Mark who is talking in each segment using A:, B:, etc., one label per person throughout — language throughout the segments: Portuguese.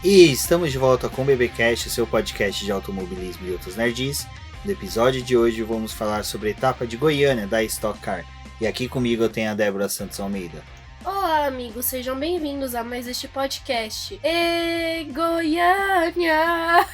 A: E estamos de volta com o BBcast, seu podcast de automobilismo e outros nerds. No episódio de hoje vamos falar sobre a etapa de Goiânia da Stock Car. E aqui comigo eu tenho a Débora Santos Almeida.
B: Olá, amigos, sejam bem-vindos a mais este podcast. Goiânia!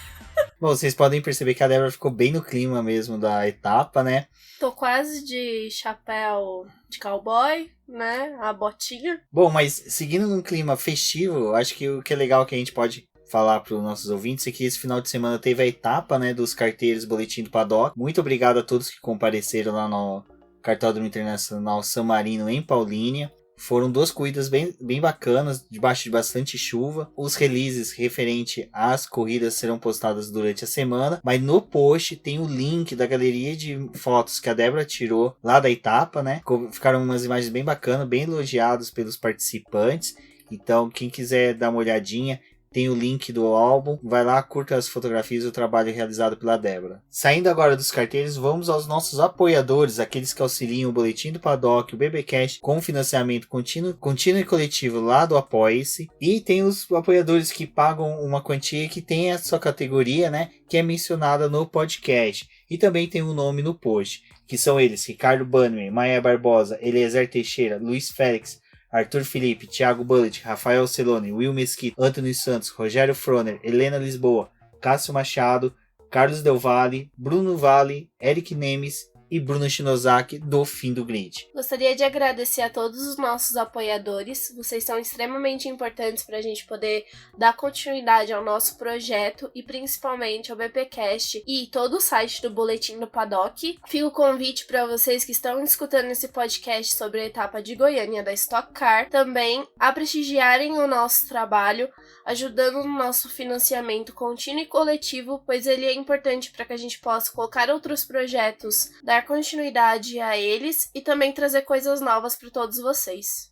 A: Bom, vocês podem perceber que a Débora ficou bem no clima mesmo da etapa, né?
B: Tô quase de chapéu de cowboy, né? A botinha.
A: Bom, mas seguindo num clima festivo, acho que o que é legal que a gente pode falar para os nossos ouvintes é que esse final de semana teve a etapa, né, dos carteiros Boletim do Paddock. Muito obrigado a todos que compareceram lá no Cartódromo Internacional San Marino em Paulínia. Foram duas corridas bem bacanas, debaixo de bastante chuva. Os releases referente às corridas serão postados durante a semana, mas no post tem o link da galeria de fotos que a Débora tirou lá da etapa, né? Ficaram umas imagens bem bacanas, bem elogiadas pelos participantes. Então, quem quiser dar uma olhadinha, tem o link do álbum, vai lá, curta as fotografias do trabalho realizado pela Débora. Saindo agora dos carteiros, vamos aos nossos apoiadores, aqueles que auxiliam o Boletim do Paddock, o BBcast, com financiamento contínuo e coletivo lá do Apoia-se. E tem os apoiadores que pagam uma quantia que tem a sua categoria, né, que é mencionada no podcast. E também tem um nome no post, que são eles: Ricardo Bannerman, Maia Barbosa, Eliezer Teixeira, Luiz Félix, Arthur Felipe, Thiago Bullet, Rafael Celone, Will Mesquita, Antônio Santos, Rogério Froner, Helena Lisboa, Cássio Machado, Carlos Del Valle, Bruno Vale, Eric Nemes e Bruno Shinozaki do Fim do Grid.
B: Gostaria de agradecer a todos os nossos apoiadores. Vocês são extremamente importantes para a gente poder dar continuidade ao nosso projeto e principalmente ao BBcast e todo o site do Boletim do Paddock. Fica o convite para vocês que estão escutando esse podcast sobre a etapa de Goiânia da Stock Car também a prestigiarem o nosso trabalho, ajudando no nosso financiamento contínuo e coletivo, pois ele é importante para que a gente possa colocar outros projetos, dar continuidade a eles e também trazer coisas novas para todos vocês.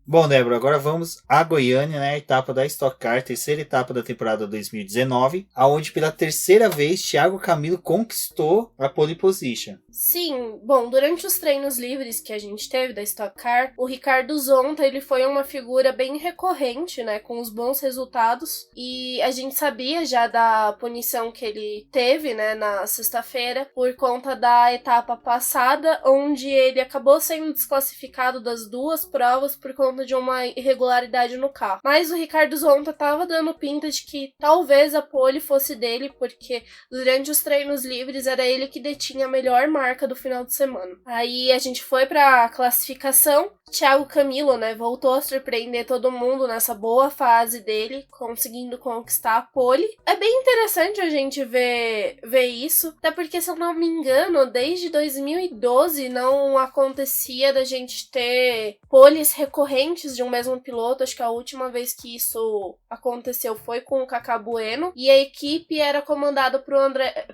A: Bom, Débora, agora vamos a Goiânia, né, a etapa da Stock Car, terceira etapa da temporada 2019, aonde pela terceira vez Thiago Camilo conquistou a pole position.
B: Sim, bom, durante os treinos livres que a gente teve da Stock Car, o Ricardo Zonta, ele foi uma figura bem recorrente, né, com os bons resultados, e a gente sabia já da punição que ele teve, né, na sexta-feira, por conta da etapa passada, onde ele acabou sendo desclassificado das duas provas por conta de uma irregularidade no carro. Mas o Ricardo Zonta tava dando pinta de que talvez a pole fosse dele, porque durante os treinos livres era ele que detinha a melhor marca do final de semana. Aí a gente foi pra classificação. Thiago Camilo, né, voltou a surpreender todo mundo nessa boa fase dele, conseguindo conquistar a pole. É bem interessante a gente ver isso, até porque, se eu não me engano, desde 2012 não acontecia da gente ter poles recorrentes de um mesmo piloto. Acho que a última vez que isso aconteceu foi com o Cacá Bueno, e a equipe era comandada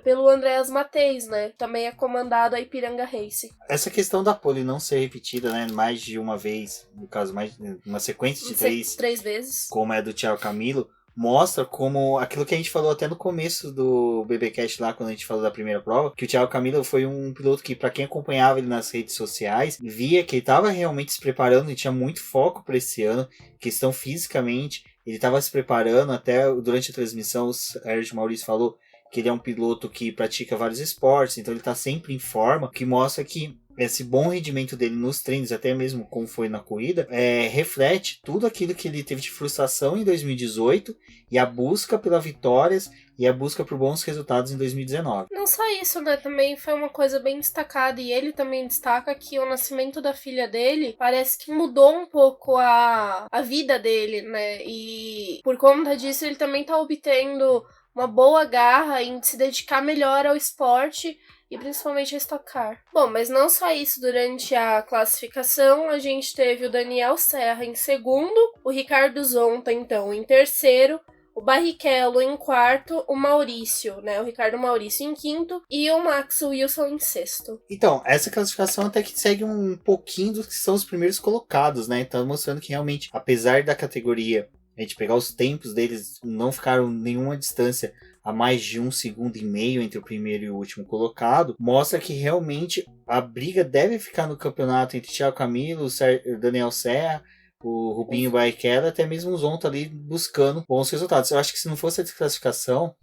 B: pelo Andreas Mateis, né, também é comandado a Ipiranga Race.
A: Essa questão da pole não ser repetida, né, mais de uma vez, no caso, mais uma sequência de três
B: vezes,
A: como é do Thiago Camilo, mostra como aquilo que a gente falou até no começo do BBcast lá, quando a gente falou da primeira prova, que o Thiago Camilo foi um piloto que, para quem acompanhava ele nas redes sociais, via que ele estava realmente se preparando e tinha muito foco para esse ano, questão fisicamente, ele estava se preparando. Até durante a transmissão o Sérgio Maurício falou que ele é um piloto que pratica vários esportes, então ele está sempre em forma, que mostra que esse bom rendimento dele nos treinos, até mesmo como foi na corrida, reflete tudo aquilo que ele teve de frustração em 2018 e a busca pelas vitórias e a busca por bons resultados em 2019.
B: Não só isso, né? Também foi uma coisa bem destacada, e ele também destaca que o nascimento da filha dele parece que mudou um pouco a vida dele, né? E por conta disso ele também tá obtendo uma boa garra em se dedicar melhor ao esporte e principalmente a Stock Car. Bom, mas não só isso. Durante a classificação, a gente teve o Daniel Serra em segundo, o Ricardo Zonta, então, em terceiro, o Barrichello em quarto, o Maurício, né, o Ricardo Maurício em quinto e o Max Wilson em sexto.
A: Então, essa classificação até que segue um pouquinho dos que são os primeiros colocados, né, então mostrando que realmente, apesar da categoria, a gente pegar os tempos deles, não ficaram nenhuma distância a mais de 1,5 segundos entre o primeiro e o último colocado, mostra que realmente a briga deve ficar no campeonato entre Thiago Camilo, o Daniel Serra, o Rubinho Barrichello, até mesmo o Zonta ali buscando bons resultados. Eu acho que se não fosse a desclassificação,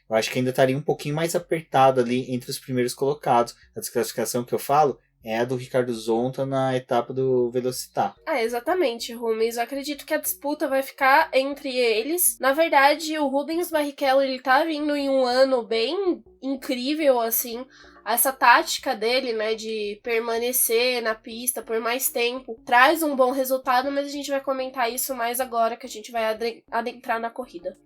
A: eu acho que ainda estaria um pouquinho mais apertado ali entre os primeiros colocados. A desclassificação que eu falo é a do Ricardo Zonta na etapa do Velocitar.
B: Exatamente, Rubens. Eu acredito que a disputa vai ficar entre eles. Na verdade, o Rubens Barrichello, ele tá vindo em um ano bem incrível, assim. Essa tática dele, né, de permanecer na pista por mais tempo, traz um bom resultado, mas a gente vai comentar isso mais agora, que a gente vai adentrar na corrida.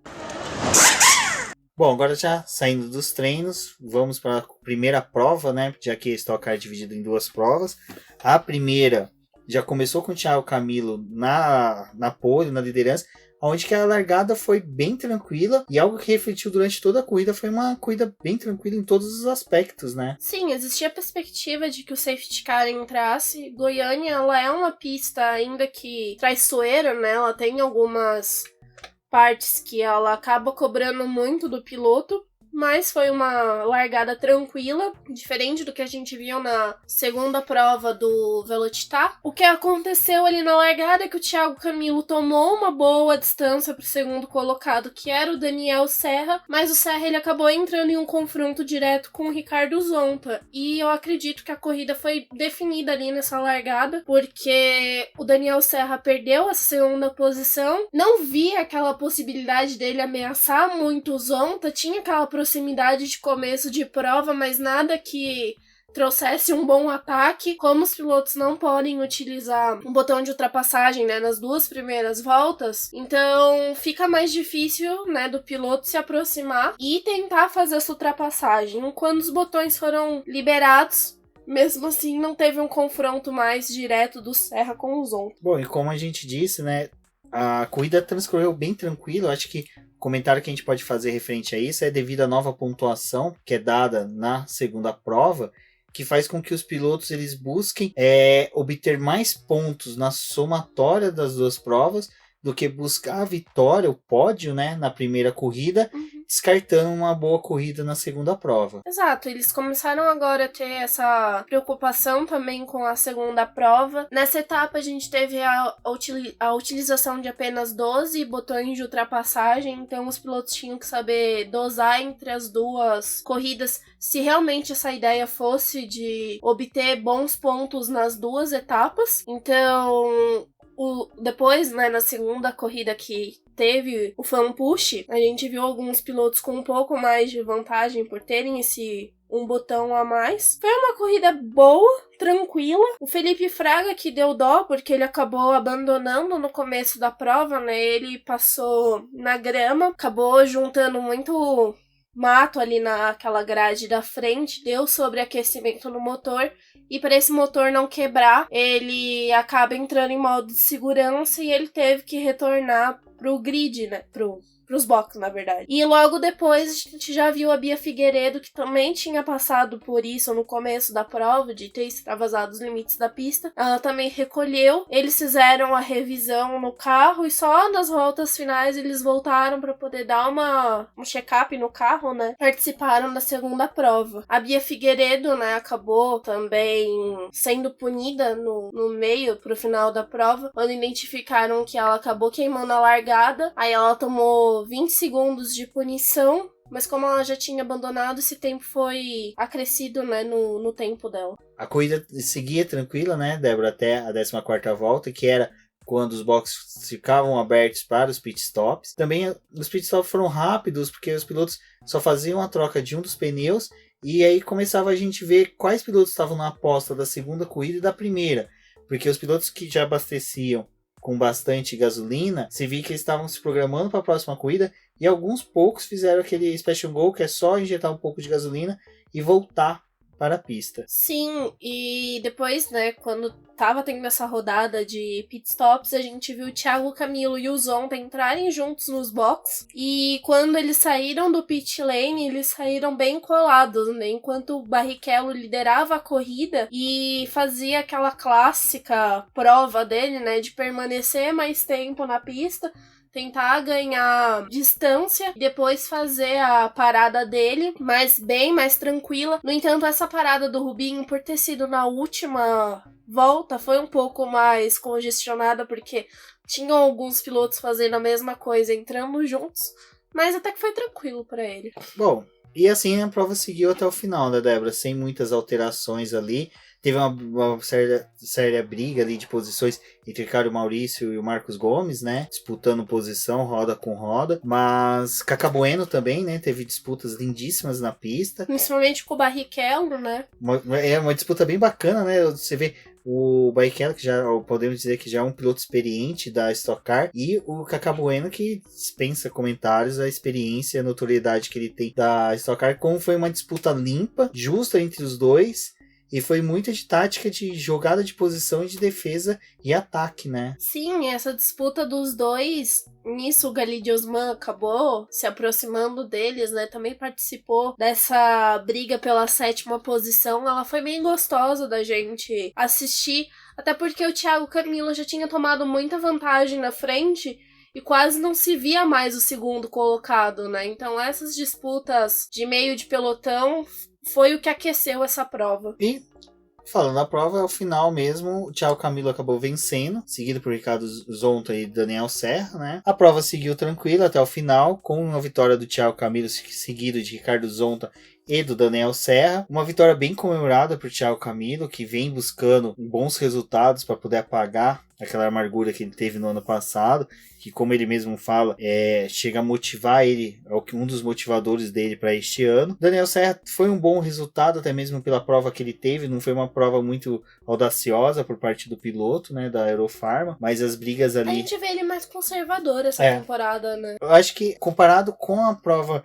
A: Bom, agora já saindo dos treinos, vamos para a primeira prova, né? Já que a Stock Car é dividido em duas provas. A primeira já começou com o Thiago Camilo na pole, na liderança, onde que a largada foi bem tranquila e algo que refletiu durante toda a corrida foi uma corrida bem tranquila em todos os aspectos, né?
B: Sim, existia a perspectiva de que o safety car entrasse. Goiânia, ela é uma pista ainda que traiçoeira, né? Ela tem algumas partes que ela acaba cobrando muito do piloto, mas foi uma largada tranquila, diferente do que a gente viu na segunda prova do Velocitar. O que aconteceu ali na largada é que o Thiago Camilo tomou uma boa distância para o segundo colocado, que era o Daniel Serra, mas o Serra ele acabou entrando em um confronto direto com o Ricardo Zonta. E eu acredito que a corrida foi definida ali nessa largada, porque o Daniel Serra perdeu essa segunda posição, não via aquela possibilidade dele ameaçar muito o Zonta, tinha aquela proximidade de começo de prova, mas nada que trouxesse um bom ataque. Como os pilotos não podem utilizar um botão de ultrapassagem, né, nas duas primeiras voltas, então fica mais difícil, né, do piloto se aproximar e tentar fazer essa ultrapassagem. Quando os botões foram liberados, mesmo assim não teve um confronto mais direto do Serra com o Zonta.
A: Bom, e como a gente disse, né, a corrida transcorreu bem tranquilo. Acho que o comentário que a gente pode fazer referente a isso é devido à nova pontuação que é dada na segunda prova, que faz com que os pilotos eles busquem obter mais pontos na somatória das duas provas do que buscar a vitória, o pódio, né, na primeira corrida, descartando uma boa corrida na segunda prova.
B: Exato, eles começaram agora a ter essa preocupação também com a segunda prova. Nessa etapa a gente teve a utilização de apenas 12 botões de ultrapassagem, então os pilotos tinham que saber dosar entre as duas corridas se realmente essa ideia fosse de obter bons pontos nas duas etapas. Então, depois, né, na segunda corrida que teve o fan push, a gente viu alguns pilotos com um pouco mais de vantagem por terem esse um botão a mais. Foi uma corrida boa, tranquila. O Felipe Fraga que deu dó, porque ele acabou abandonando no começo da prova, né? Ele passou na grama, acabou juntando muito mato ali naquela grade da frente, deu sobreaquecimento no motor, e para esse motor não quebrar, ele acaba entrando em modo de segurança e ele teve que retornar pro grid, né, pros boxes, na verdade. E logo depois a gente já viu a Bia Figueiredo, que também tinha passado por isso no começo da prova, de ter extravasado os limites da pista. Ela também recolheu, eles fizeram a revisão no carro e só nas voltas finais eles voltaram para poder dar um check-up no carro, né? Participaram da segunda prova. A Bia Figueiredo, né, acabou também sendo punida no meio pro final da prova, quando identificaram que ela acabou queimando a largada, aí ela tomou 20 segundos de punição, mas como ela já tinha abandonado, esse tempo foi acrescido, né, no tempo dela.
A: A corrida seguia tranquila, né, Débora, até a 14ª volta, que era quando os boxes ficavam abertos para os pitstops. Também os pitstops foram rápidos, porque os pilotos só faziam a troca de um dos pneus, e aí começava a gente ver quais pilotos estavam na aposta da segunda corrida e da primeira, porque os pilotos que já abasteciam com bastante gasolina, se via que eles estavam se programando para a próxima corrida, e alguns poucos fizeram aquele Special Go, que é só injetar um pouco de gasolina e voltar para a pista.
B: Sim, e depois, né, quando tava tendo essa rodada de pitstops, a gente viu o Thiago Camilo e o Zonta entrarem juntos nos boxes, e quando eles saíram do pit lane, eles saíram bem colados, né, enquanto o Barrichello liderava a corrida e fazia aquela clássica prova dele, né, de permanecer mais tempo na pista, tentar ganhar distância e depois fazer a parada dele, mas bem mais tranquila. No entanto, essa parada do Rubinho, por ter sido na última volta, foi um pouco mais congestionada, porque tinham alguns pilotos fazendo a mesma coisa, entrando juntos, mas até que foi tranquilo pra ele.
A: Bom, e assim a prova seguiu até o final, né, Débora? Sem muitas alterações ali. Teve uma séria briga ali de posições entre Ricardo Maurício e o Marcos Gomes, né? Disputando posição, roda com roda. Mas Cacá Bueno também, né? Teve disputas lindíssimas na pista.
B: Principalmente com o Barrichello, né?
A: Uma disputa bem bacana, né? Você vê o Barrichello, que já podemos dizer que já é um piloto experiente da Stock Car, e o Cacá Bueno, que dispensa comentários a experiência e a notoriedade que ele tem da Stock Car. Como foi uma disputa limpa, justa entre os dois. E foi muito de tática de jogada de posição e de defesa e ataque, né?
B: Sim, essa disputa dos dois, nisso o Galid Osman acabou se aproximando deles, né? Também participou dessa briga pela 7ª posição. Ela foi bem gostosa da gente assistir, até porque o Thiago Camilo já tinha tomado muita vantagem na frente e quase não se via mais o segundo colocado, né? Então essas disputas de meio de pelotão foi o que aqueceu essa prova.
A: E, falando da prova, ao final mesmo, o Thiago Camilo acabou vencendo, seguido por Ricardo Zonta e Daniel Serra, né? A prova seguiu tranquila até o final, com uma vitória do Thiago Camilo, seguido de Ricardo Zonta e do Daniel Serra. Uma vitória bem comemorada por Thiago Camilo, que vem buscando bons resultados para poder apagar aquela amargura que ele teve no ano passado, que, como ele mesmo fala, chega a motivar ele, é um dos motivadores dele para este ano. Daniel Serra foi um bom resultado, até mesmo pela prova que ele teve, não foi uma prova muito audaciosa por parte do piloto, né, da Aerofarma, mas as brigas ali...
B: A gente vê ele mais conservador essa temporada, né?
A: Eu acho que, comparado com a prova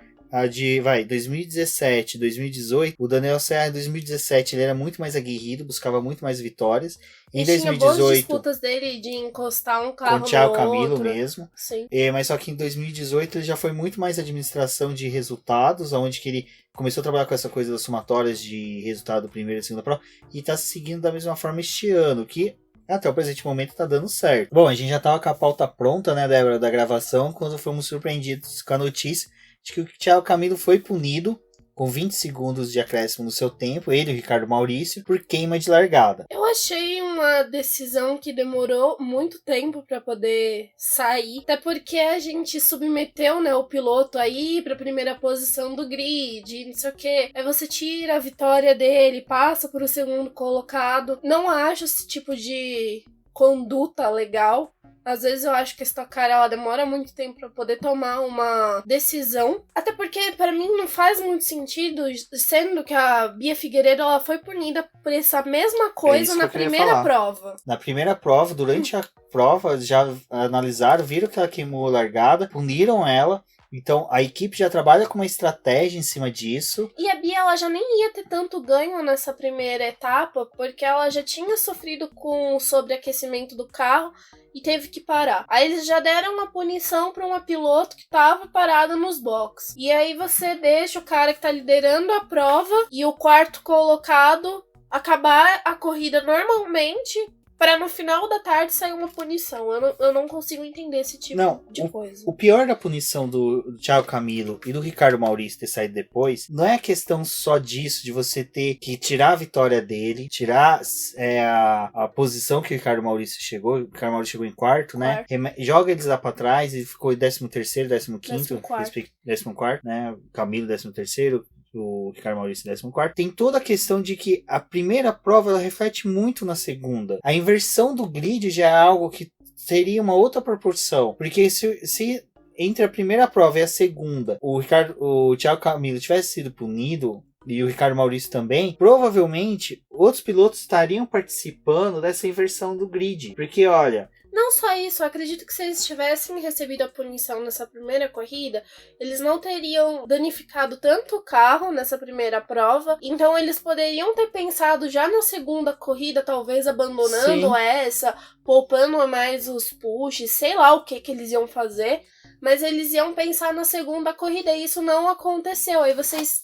A: de 2017, 2018, o Daniel Serra em 2017 ele era muito mais aguerrido, buscava muito mais vitórias. Em 2018,
B: tinha boas disputas dele de encostar um carro
A: com o Thiago
B: no
A: Camilo
B: outro.
A: mesmo.
B: Sim.
A: Mas só que em 2018 ele já foi muito mais administração de resultados, onde que ele começou a trabalhar com essa coisa das somatórias de resultado primeira e segunda prova, e está seguindo da mesma forma este ano, que até o presente momento tá dando certo. Bom, a gente já tava com a pauta pronta, né, Débora, da gravação, quando fomos surpreendidos com a notícia de que o Thiago Camilo foi punido com 20 segundos de acréscimo no seu tempo, ele e o Ricardo Maurício, por queima de largada.
B: Eu achei uma decisão que demorou muito tempo para poder sair, até porque a gente submeteu, né, o piloto aí pra primeira posição do grid, não sei o que. Aí você tira a vitória dele, passa pro segundo colocado. Não acho esse tipo de conduta legal. Às vezes eu acho que a Stock Car ela demora muito tempo pra poder tomar uma decisão. Até porque pra mim não faz muito sentido, sendo que a Bia Figueiredo ela foi punida por essa mesma coisa na primeira prova.
A: Na primeira prova, durante a prova, já analisaram, viram que ela queimou a largada, puniram ela. Então, a equipe já trabalha com uma estratégia em cima disso.
B: E a Bia, ela já nem ia ter tanto ganho nessa primeira etapa, porque ela já tinha sofrido com o sobreaquecimento do carro e teve que parar. Aí eles já deram uma punição para uma piloto que estava parada nos boxes. E aí você deixa o cara que tá liderando a prova e o quarto colocado acabar a corrida normalmente, para no final da tarde sair uma punição. Eu não consigo entender esse tipo de coisa.
A: O pior da punição do Thiago Camilo e do Ricardo Maurício ter saído depois, não é questão só disso, de você ter que tirar a vitória dele, tirar a posição que o Ricardo Maurício chegou. O Ricardo Maurício chegou em quarto, né? Joga eles lá pra trás e ficou em 13º, 15º, 14º, né? Camilo 13º. O Ricardo Maurício 14º. Tem toda a questão de que a primeira prova ela reflete muito na segunda. A inversão do grid já é algo que seria uma outra proporção. Porque se entre a primeira prova e a segunda o Thiago Camilo tivesse sido punido, e o Ricardo Maurício também, provavelmente outros pilotos estariam participando dessa inversão do grid. Porque, olha...
B: Não só isso, eu acredito que se eles tivessem recebido a punição nessa primeira corrida, eles não teriam danificado tanto o carro nessa primeira prova, então eles poderiam ter pensado já na segunda corrida, talvez abandonando essa, poupando mais os pushes, sei lá o que eles iam fazer, mas eles iam pensar na segunda corrida e isso não aconteceu. Aí vocês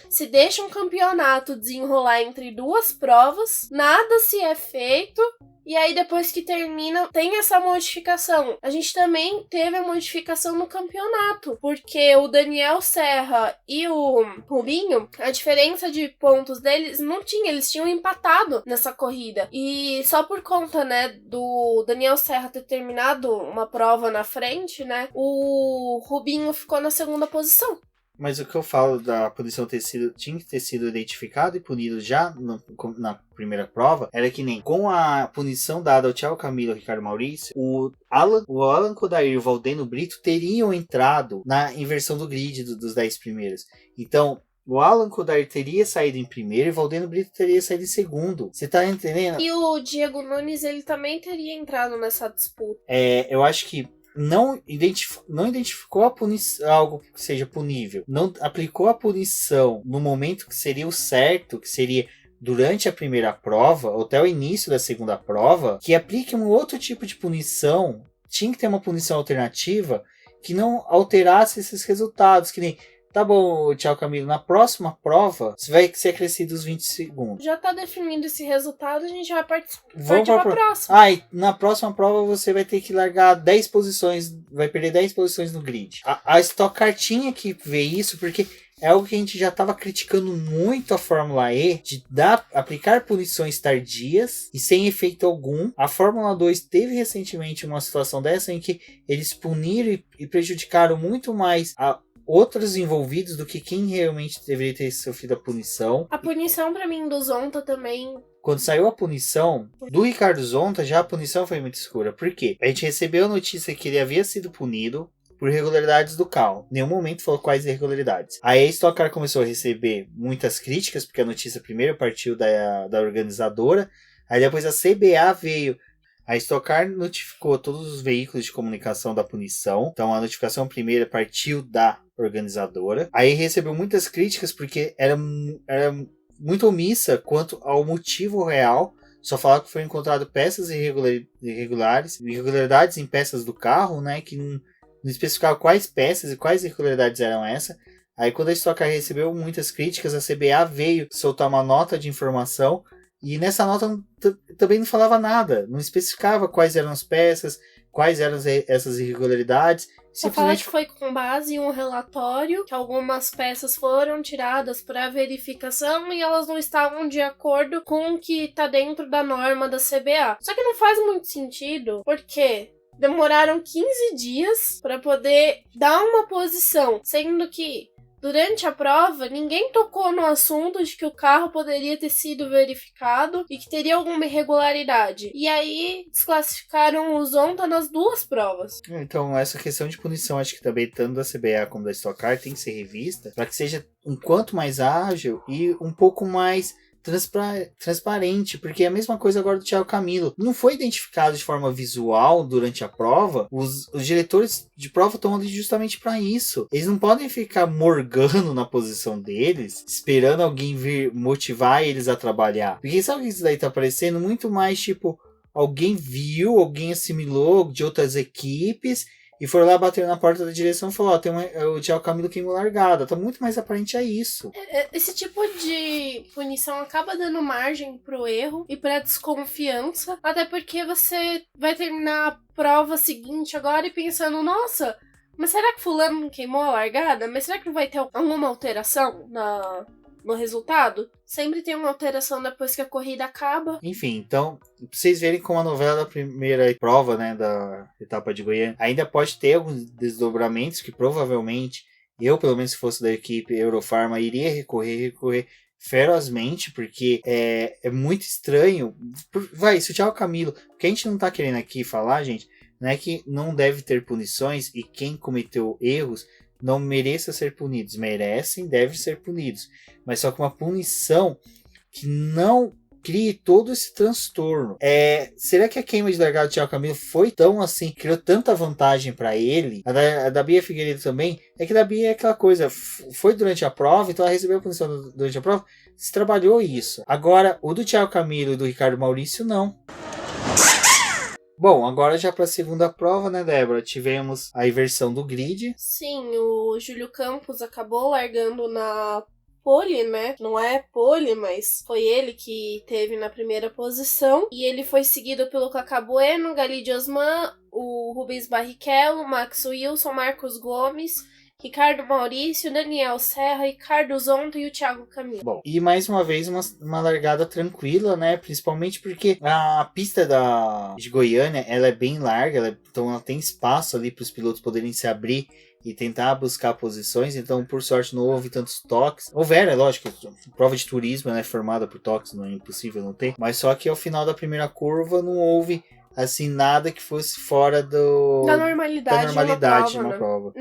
B: se deixam um campeonato desenrolar entre duas provas, nada se é feito. E aí, depois que termina, tem essa modificação. A gente também teve a modificação no campeonato, porque o Daniel Serra e o Rubinho, a diferença de pontos deles não tinha, eles tinham empatado nessa corrida. E só por conta, né, do Daniel Serra ter terminado uma prova na frente, né, o Rubinho ficou na segunda posição.
A: Mas o que eu falo da punição tinha que ter sido identificado e punido já na primeira prova, era que nem com a punição dada ao Thiago Camilo e ao Ricardo Maurício, o Alan Kodair e o Valdeno Brito teriam entrado na inversão do grid dos 10 primeiros. Então, o Alan Kodair teria saído em primeiro e o Valdeno Brito teria saído em segundo. Você tá entendendo?
B: E o Diego Nunes, ele também teria entrado nessa disputa.
A: Eu acho que não identificou a punição, algo que seja punível, não aplicou a punição no momento que seria o certo, que seria durante a primeira prova, ou até o início da segunda prova, que aplique um outro tipo de punição. Tinha que ter uma punição alternativa que não alterasse esses resultados, que nem... Tá bom, Thiago Camilo, na próxima prova você vai ser acrescido os 20 segundos.
B: Já tá definido esse resultado, a gente vai partir pra próxima.
A: E na próxima prova você vai ter que largar 10 posições, vai perder 10 posições no grid. A Stock Car tinha que ver isso, porque é algo que a gente já estava criticando muito a Fórmula E, de aplicar punições tardias e sem efeito algum. A Fórmula 2 teve recentemente uma situação dessa em que eles puniram e prejudicaram muito mais outros envolvidos do que quem realmente deveria ter sofrido a punição.
B: A punição pra mim do Zonta também...
A: Quando saiu a punição do Ricardo Zonta, já a punição foi muito escura. Por quê? A gente recebeu a notícia que ele havia sido punido por irregularidades do carro. Em nenhum momento falou quais irregularidades. Aí a Stock Car começou a receber muitas críticas, porque a notícia primeiro partiu da organizadora. Aí depois a CBA veio. A Stock Car notificou todos os veículos de comunicação da punição. Então a notificação primeira partiu da organizadora. Aí recebeu muitas críticas porque era muito omissa quanto ao motivo real. Só falava que foi encontrado peças irregularidades em peças do carro, né? Que não especificava quais peças e quais irregularidades eram essas. Aí quando a Stock Car recebeu muitas críticas, a CBA veio soltar uma nota de informação. E nessa nota também não falava nada, não especificava quais eram as peças, quais eram essas irregularidades.
B: Só fala que foi com base em um relatório que algumas peças foram tiradas para verificação e elas não estavam de acordo com o que está dentro da norma da CBA. Só que não faz muito sentido, porque demoraram 15 dias para poder dar uma posição, sendo que durante a prova, ninguém tocou no assunto de que o carro poderia ter sido verificado e que teria alguma irregularidade. E aí, desclassificaram o Zonta nas duas provas.
A: Então, essa questão de punição, acho que também, tanto da CBA como da Stock Car, tem que ser revista para que seja um quanto mais ágil e um pouco mais transparente, porque é a mesma coisa agora do Thiago Camilo. Não foi identificado de forma visual durante a prova. Os diretores de prova estão ali justamente para isso. Eles não podem ficar morgando na posição deles, esperando alguém vir motivar eles a trabalhar. Porque sabe o que isso daí tá parecendo? Muito mais tipo, alguém viu, alguém assimilou de outras equipes e foram lá bater na porta da direção e falou, o Thiago Camilo queimou largada. Tá muito mais aparente a isso.
B: Esse tipo de punição acaba dando margem pro erro e pra desconfiança, até porque você vai terminar a prova seguinte agora e pensando, nossa, mas será que fulano queimou a largada? Mas será que não vai ter alguma alteração no resultado? Sempre tem uma alteração depois que a corrida acaba.
A: Enfim, então, pra vocês verem como a novela da primeira prova, né, da etapa de Goiânia, ainda pode ter alguns desdobramentos que provavelmente, eu pelo menos se fosse da equipe Eurofarma, iria recorrer ferozmente, porque é muito estranho. Se o Thiago Camilo, o que a gente não tá querendo aqui falar, gente, não é que não deve ter punições e quem cometeu erros não mereça ser punidos. Merecem, devem ser punidos. Mas só com uma punição que não crie todo esse transtorno. Será que a queima de largada do Thiago Camilo foi tão assim, criou tanta vantagem para ele? A da Bia Figueiredo também. É que a da Bia é aquela coisa, foi durante a prova, então ela recebeu a punição durante a prova, se trabalhou isso. Agora, o do Thiago Camilo e do Ricardo Maurício, não. Bom, agora já para a segunda prova, né, Débora? Tivemos a inversão do grid.
B: Sim, o Júlio Campos acabou largando na pole, né? Não é pole, mas foi ele que teve na primeira posição. E ele foi seguido pelo Kaká Bueno, Galide Osman, o Rubens Barrichello, Max Wilson, Marcos Gomes, Ricardo Maurício, Daniel Serra, Ricardo Zonta e o Thiago Camilo.
A: Bom, e mais uma vez uma largada tranquila, né? Principalmente porque a pista de Goiânia, ela é bem larga, então ela tem espaço ali para os pilotos poderem se abrir e tentar buscar posições, então por sorte não houve tantos toques. Houveram, é lógico, prova de turismo, né, formada por toques, não é impossível não ter, mas só que ao final da primeira curva não houve assim, nada que fosse fora
B: da normalidade
A: de uma prova.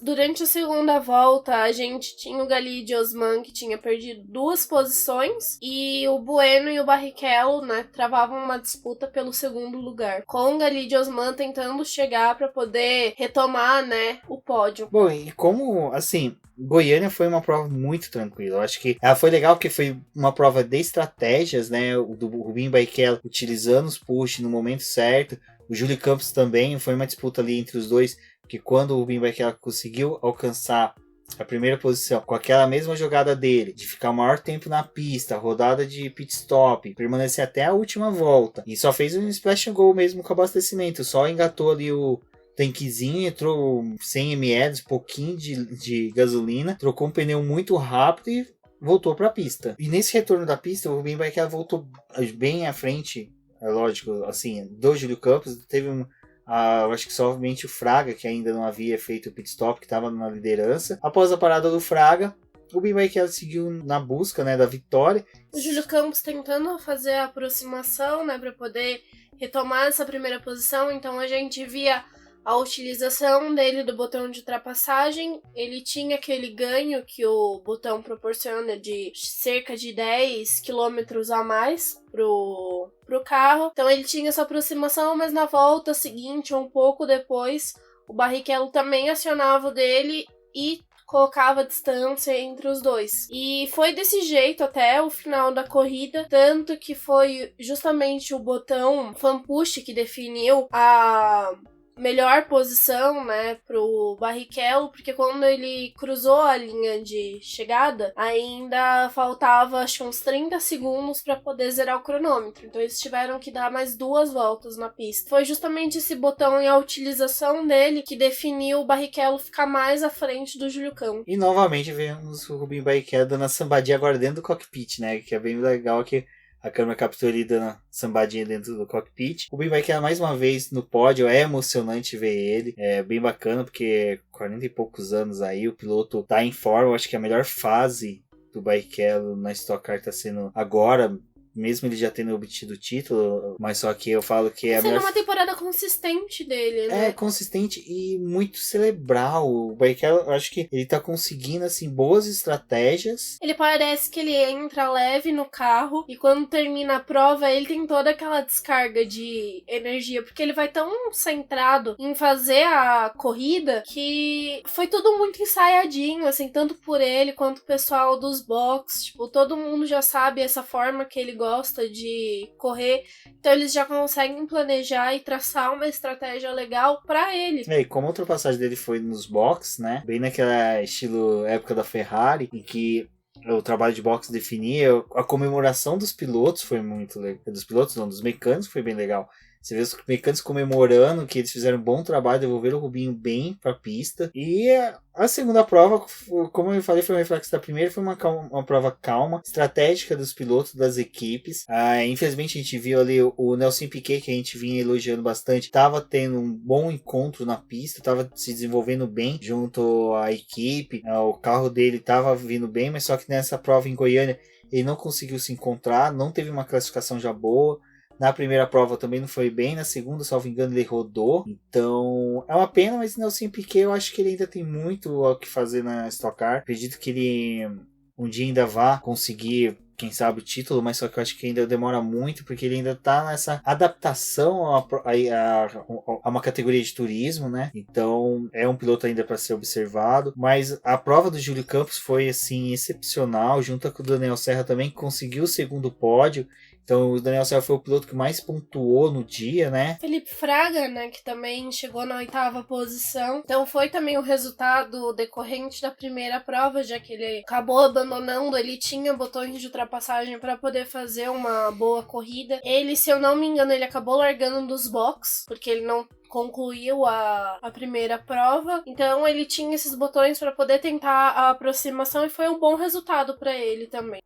B: Durante a segunda volta, a gente tinha o Galide Osman, que tinha perdido 2 posições, e o Bueno e o Barrichello, né, travavam uma disputa pelo segundo lugar, com o Galide Osman tentando chegar para poder retomar, né, o pódio.
A: Bom, e como, assim, Goiânia foi uma prova muito tranquila. Eu acho que ela foi legal porque foi uma prova de estratégias, né? O do Rubinho Barrichello utilizando os push no momento certo. O Júlio Campos também foi uma disputa ali entre os dois, porque quando o Rubinho Barrichello conseguiu alcançar a primeira posição com aquela mesma jogada dele, de ficar o maior tempo na pista, rodada de pit stop, permanecer até a última volta, e só fez um splash and go mesmo com abastecimento, só engatou ali o tanquezinho, entrou 100 ml, pouquinho de gasolina, trocou um pneu muito rápido e voltou para a pista. E nesse retorno da pista, o Rubinho Barrichello voltou bem à frente, é lógico, assim, do Júlio Campos. Teve eu acho que somente o Fraga, que ainda não havia feito o pit stop, que estava na liderança. Após a parada do Fraga, o Rubinho Barrichello seguiu na busca, né, da vitória.
B: O Júlio Campos tentando fazer a aproximação, né, para poder retomar essa primeira posição. Então a gente via a utilização dele do botão de ultrapassagem. Ele tinha aquele ganho que o botão proporciona de cerca de 10 km a mais pro carro. Então ele tinha essa aproximação, mas na volta seguinte, um pouco depois, o Barrichello também acionava o dele e colocava distância entre os dois. E foi desse jeito até o final da corrida, tanto que foi justamente o botão Fan Push que definiu a melhor posição, né, pro Barrichello, porque quando ele cruzou a linha de chegada, ainda faltava, acho que uns 30 segundos para poder zerar o cronômetro. Então eles tiveram que dar mais 2 voltas na pista. Foi justamente esse botão e a utilização dele que definiu o Barrichello ficar mais à frente do Júlio Campos.
A: E novamente vemos o Rubinho Barrichello dando a sambadinha agora dentro do cockpit, né, que é bem legal que a câmera captura ali dando a sambadinha dentro do cockpit. O Rubinho Barrichello mais uma vez no pódio, é emocionante ver ele, é bem bacana porque 40 e poucos anos aí, o piloto tá em forma. Eu acho que a melhor fase do Barrichello na Stock Car tá sendo agora, mesmo ele já tendo obtido o título, mas só que eu falo que é a melhor...
B: uma temporada consistente dele, né?
A: É, consistente e muito cerebral. O Barrichello, eu acho que ele tá conseguindo, assim, boas estratégias.
B: Ele parece que ele entra leve no carro e quando termina a prova, ele tem toda aquela descarga de energia, porque ele vai tão centrado em fazer a corrida que foi tudo muito ensaiadinho, assim, tanto por ele quanto o pessoal dos box. Tipo, todo mundo já sabe essa forma que ele gosta de correr, então eles já conseguem planejar e traçar uma estratégia legal pra ele.
A: E como a ultrapassagem dele foi nos box, né, bem naquela estilo época da Ferrari, em que o trabalho de box definia, a comemoração dos pilotos foi muito legal, dos pilotos não, dos mecânicos foi bem legal. Você vê os mecânicos comemorando que eles fizeram um bom trabalho, devolveram o Rubinho bem pra pista. E a segunda prova, como eu falei, foi um reflexo da primeira, foi uma prova calma, estratégica dos pilotos, das equipes. Infelizmente a gente viu ali o Nelson Piquet, que a gente vinha elogiando bastante, estava tendo um bom encontro na pista, estava se desenvolvendo bem junto à equipe, o carro dele estava vindo bem, mas só que nessa prova em Goiânia ele não conseguiu se encontrar, não teve uma classificação já boa. Na primeira prova também não foi bem, na segunda, salvo engano, ele rodou. Então, é uma pena, mas Nelson Piquet, eu acho que ele ainda tem muito o que fazer na Stock Car. Acredito que ele um dia ainda vá conseguir, quem sabe, o título, mas só que eu acho que ainda demora muito, porque ele ainda tá nessa adaptação a uma categoria de turismo, né? Então, é um piloto ainda para ser observado. Mas a prova do Júlio Campos foi, assim, excepcional, junto com o Daniel Serra também, que conseguiu o segundo pódio. Então o Daniel Serra foi o piloto que mais pontuou no dia, né?
B: Felipe Fraga, né, que também chegou na 8ª posição. Então foi também o resultado decorrente da primeira prova, já que ele acabou abandonando, ele tinha botões de ultrapassagem para poder fazer uma boa corrida. Ele, se eu não me engano, ele acabou largando dos box, porque ele não concluiu a primeira prova, então ele tinha esses botões para poder tentar a aproximação e foi um bom resultado para ele também.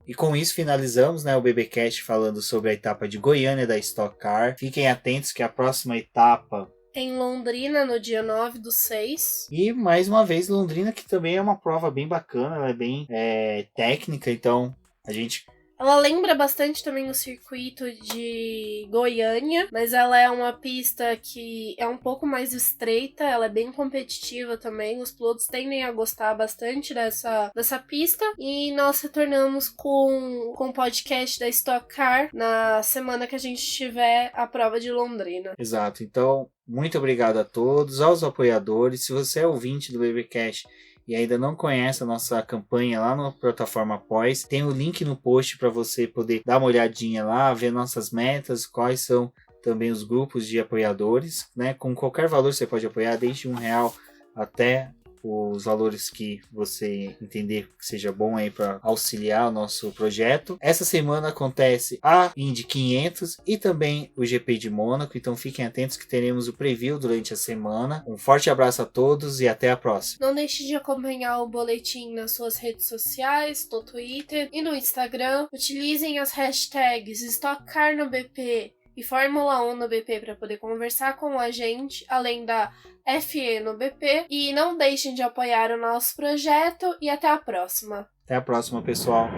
A: E com isso finalizamos, né, o BBcast falando sobre a etapa de Goiânia da Stock Car. Fiquem atentos que a próxima etapa
B: em Londrina, no dia 9/6.
A: E mais uma vez Londrina, que também é uma prova bem bacana, ela é bem técnica, então a gente...
B: Ela lembra bastante também o circuito de Goiânia, mas ela é uma pista que é um pouco mais estreita, ela é bem competitiva também, os pilotos tendem a gostar bastante dessa pista, e nós retornamos com o podcast da Stock Car na semana que a gente tiver a prova de Londrina.
A: Exato, então muito obrigado a todos, aos apoiadores. Se você é ouvinte do BBcast e ainda não conhece a nossa campanha lá na plataforma Apoies, tem o link no post para você poder dar uma olhadinha lá, ver nossas metas, quais são também os grupos de apoiadores, né? Com qualquer valor você pode apoiar, desde R$1 até os valores que você entender que seja bom aí para auxiliar o nosso projeto. Essa semana acontece a Indy 500 e também o GP de Mônaco, então fiquem atentos que teremos o preview durante a semana. Um forte abraço a todos e até a próxima.
B: Não deixe de acompanhar o boletim nas suas redes sociais, no Twitter e no Instagram. Utilizem as hashtags StockCarNoBP e Fórmula 1 no BP para poder conversar com a gente, além da FE no BP. E não deixem de apoiar o nosso projeto e até a próxima.
A: Até a próxima, pessoal.